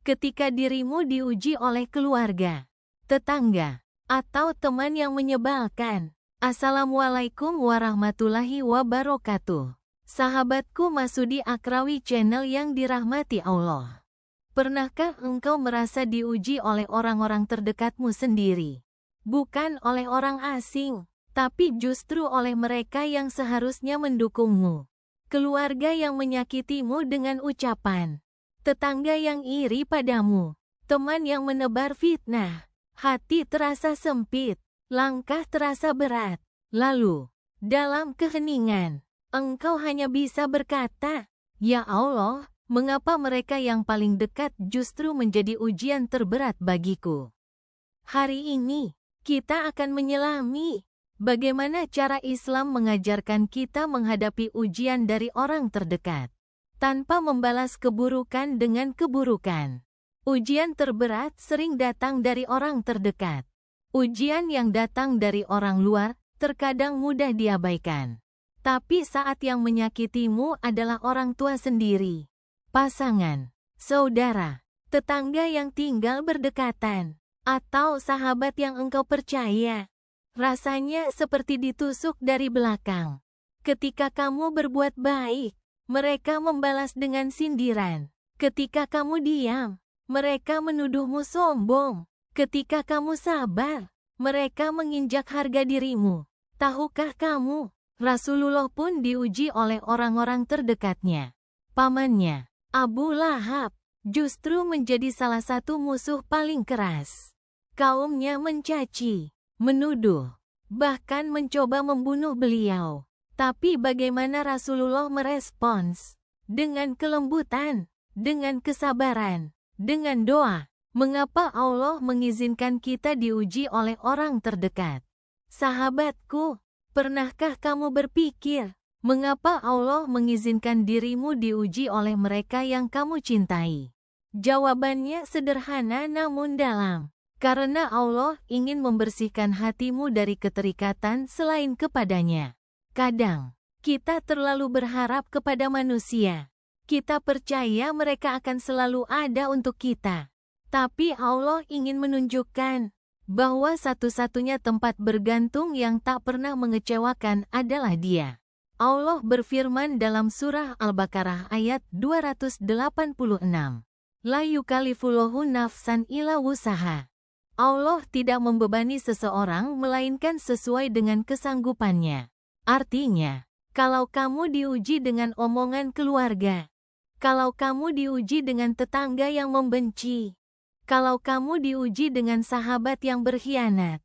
Ketika dirimu diuji oleh keluarga, tetangga, atau teman yang menyebalkan. Assalamualaikum warahmatullahi wabarakatuh. Sahabatku Masudi Akrawi channel yang dirahmati Allah. Pernahkah engkau merasa diuji oleh orang-orang terdekatmu sendiri? Bukan oleh orang asing, tapi justru oleh mereka yang seharusnya mendukungmu. Keluarga yang menyakitimu dengan ucapan. Tetangga yang iri padamu. Teman yang menebar fitnah. Hati terasa sempit. Langkah terasa berat. Lalu, dalam keheningan, engkau hanya bisa berkata, "Ya Allah, mengapa mereka yang paling dekat justru menjadi ujian terberat bagiku?" Hari ini, kita akan menyelami bagaimana cara Islam mengajarkan kita menghadapi ujian dari orang terdekat, tanpa membalas keburukan dengan keburukan. Ujian terberat sering datang dari orang terdekat. Ujian yang datang dari orang luar terkadang mudah diabaikan. Tapi saat yang menyakitimu adalah orang tua sendiri, pasangan, saudara, tetangga yang tinggal berdekatan, atau sahabat yang engkau percaya, rasanya seperti ditusuk dari belakang. Ketika kamu berbuat baik, mereka membalas dengan sindiran. Ketika kamu diam, mereka menuduhmu sombong. Ketika kamu sabar, mereka menginjak harga dirimu. Tahukah kamu, Rasulullah pun diuji oleh orang-orang terdekatnya. Pamannya, Abu Lahab, justru menjadi salah satu musuh paling keras. Kaumnya mencaci, menuduh, bahkan mencoba membunuh beliau. Tapi bagaimana Rasulullah merespons? Dengan kelembutan, dengan kesabaran, dengan doa. Mengapa Allah mengizinkan kita diuji oleh orang terdekat? Sahabatku, pernahkah kamu berpikir, mengapa Allah mengizinkan dirimu diuji oleh mereka yang kamu cintai? Jawabannya sederhana namun dalam. Karena Allah ingin membersihkan hatimu dari keterikatan selain kepadanya. Kadang, kita terlalu berharap kepada manusia. Kita percaya mereka akan selalu ada untuk kita. Tapi Allah ingin menunjukkan bahwa satu-satunya tempat bergantung yang tak pernah mengecewakan adalah Dia. Allah berfirman dalam surah Al-Baqarah ayat 286. La yukallifullahu nafsan illa wusaha. Allah tidak membebani seseorang melainkan sesuai dengan kesanggupannya. Artinya, kalau kamu diuji dengan omongan keluarga, kalau kamu diuji dengan tetangga yang membenci, kalau kamu diuji dengan sahabat yang berkhianat,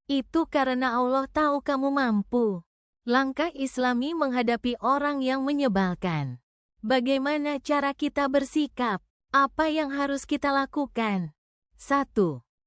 itu karena Allah tahu kamu mampu. Langkah Islami menghadapi orang yang menyebalkan. Bagaimana cara kita bersikap? Apa yang harus kita lakukan? 1.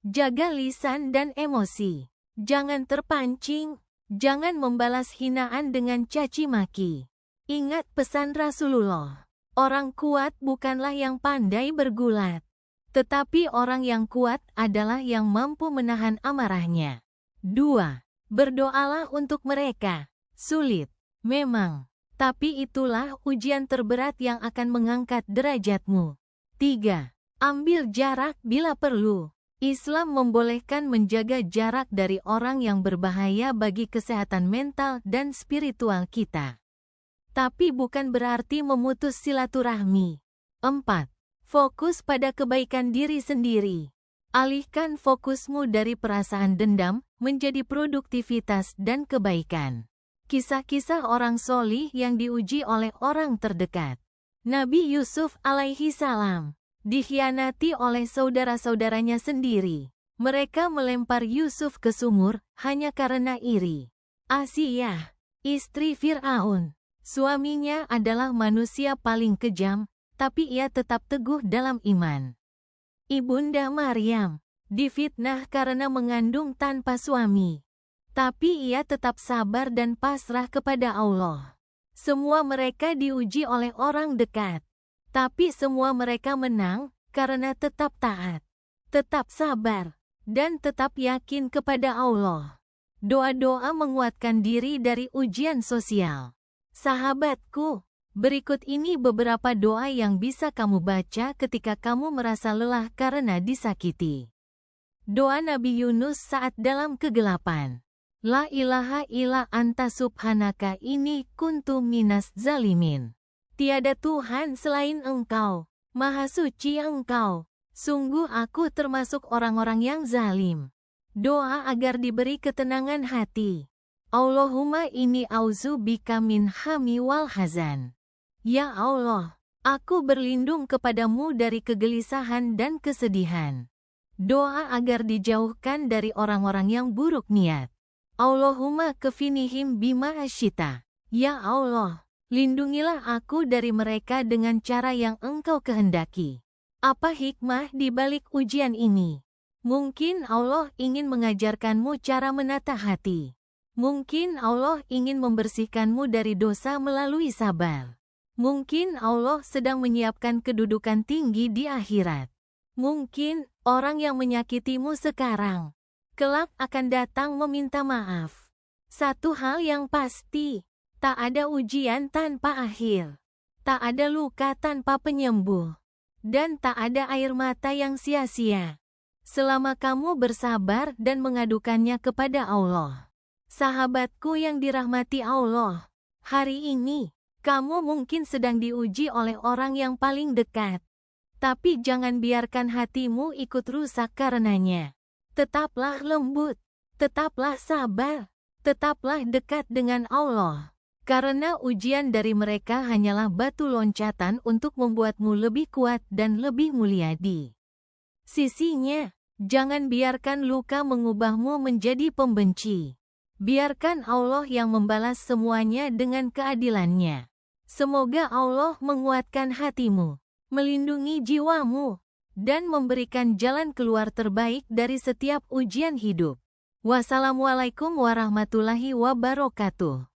Jaga lisan dan emosi. Jangan terpancing. Jangan membalas hinaan dengan caci maki. Ingat pesan Rasulullah. Orang kuat bukanlah yang pandai bergulat. Tetapi orang yang kuat adalah yang mampu menahan amarahnya. 2. Berdoalah untuk mereka. Sulit, memang. Tapi itulah ujian terberat yang akan mengangkat derajatmu. 3. Ambil jarak bila perlu. Islam membolehkan menjaga jarak dari orang yang berbahaya bagi kesehatan mental dan spiritual kita. Tapi bukan berarti memutus silaturahmi. 4. Fokus pada kebaikan diri sendiri. Alihkan fokusmu dari perasaan dendam menjadi produktivitas dan kebaikan. Kisah-kisah orang solih yang diuji oleh orang terdekat. Nabi Yusuf alaihi salam dikhianati oleh saudara-saudaranya sendiri. Mereka melempar Yusuf ke sumur hanya karena iri. Asiyah, istri Fir'aun, suaminya adalah manusia paling kejam, tapi ia tetap teguh dalam iman. Ibunda Maryam difitnah karena mengandung tanpa suami, tapi ia tetap sabar dan pasrah kepada Allah. Semua mereka diuji oleh orang dekat, tapi semua mereka menang karena tetap taat, tetap sabar, dan tetap yakin kepada Allah. Doa-doa menguatkan diri dari ujian sosial. Sahabatku, Berikut ini beberapa doa yang bisa kamu baca ketika kamu merasa lelah karena disakiti. Doa Nabi Yunus saat dalam kegelapan. La ilaha illa anta subhanaka inni kuntu minas zalimin. Tiada Tuhan selain Engkau, Maha Suci Engkau. Sungguh aku termasuk orang-orang yang zalim. Doa agar diberi ketenangan hati. Allahumma inni auzubika min hami wal hazan. Ya Allah, aku berlindung kepadamu dari kegelisahan dan kesedihan. Doa agar dijauhkan dari orang-orang yang buruk niat. Allahumma kafinihim bima asyita. Ya Allah, lindungilah aku dari mereka dengan cara yang Engkau kehendaki. Apa hikmah di balik ujian ini? Mungkin Allah ingin mengajarkanmu cara menata hati. Mungkin Allah ingin membersihkanmu dari dosa melalui sabar. Mungkin Allah sedang menyiapkan kedudukan tinggi di akhirat. Mungkin orang yang menyakitimu sekarang, kelak akan datang meminta maaf. Satu hal yang pasti, tak ada ujian tanpa akhir. Tak ada luka tanpa penyembuh. Dan tak ada air mata yang sia-sia. Selama kamu bersabar dan mengadukannya kepada Allah. Sahabatku yang dirahmati Allah, hari ini, kamu mungkin sedang diuji oleh orang yang paling dekat. Tapi jangan biarkan hatimu ikut rusak karenanya. Tetaplah lembut, tetaplah sabar, tetaplah dekat dengan Allah. Karena ujian dari mereka hanyalah batu loncatan untuk membuatmu lebih kuat dan lebih mulia di sisinya. Jangan biarkan luka mengubahmu menjadi pembenci. Biarkan Allah yang membalas semuanya dengan keadilannya. Semoga Allah menguatkan hatimu, melindungi jiwamu, dan memberikan jalan keluar terbaik dari setiap ujian hidup. Wassalamualaikum warahmatullahi wabarakatuh.